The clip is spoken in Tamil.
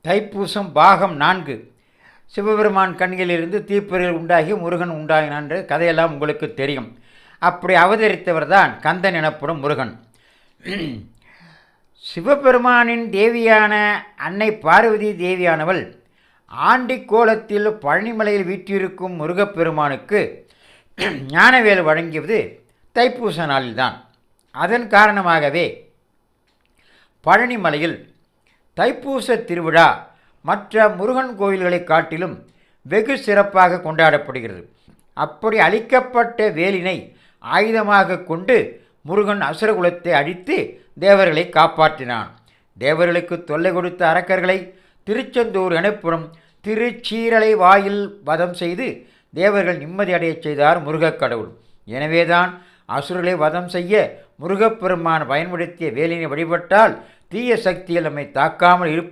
தைப்பூசம் பாகம் 4. சிவபெருமான் கண்ணிலிருந்து தீப்பொறிகள் உண்டாகி முருகன் உண்டாகினான் என்ற கதையெல்லாம் உங்களுக்கு தெரியும். அப்படி அவதரித்தவர் தான் கந்தன் எனப்படும் முருகன். சிவபெருமானின் தேவியான அன்னை பார்வதி தேவியானவள் ஆண்டி கோலத்தில் பழனிமலையில் வீற்றிருக்கும் முருகப்பெருமானுக்கு ஞானவேல் வழங்கியது தைப்பூச நாளில்தான். அதன் காரணமாகவே பழனிமலையில் தைப்பூச திருவிழா மற்ற முருகன் கோயில்களை காட்டிலும் வெகு சிறப்பாக கொண்டாடப்படுகிறது. அப்படி அளிக்கப்பட்ட வேலினை ஆயுதமாக கொண்டு முருகன் அசுரகுலத்தை அழித்து தேவர்களை காப்பாற்றினான். தேவர்களுக்கு தொல்லை கொடுத்த அரக்கர்களை திருச்செந்தூர் எனப்படும் திருச்சீரலை வாயில் வதம் செய்து தேவர்கள் நிம்மதி அடையச் செய்தார் முருகக் கடவுள். எனவேதான் அசுரர்களை வதம் செய்ய முருகப்பெருமான் பயன்படுத்திய வேலினை வழிபட்டால் தீய சக்திகள் நம்மை தாக்காமல் இருப்ப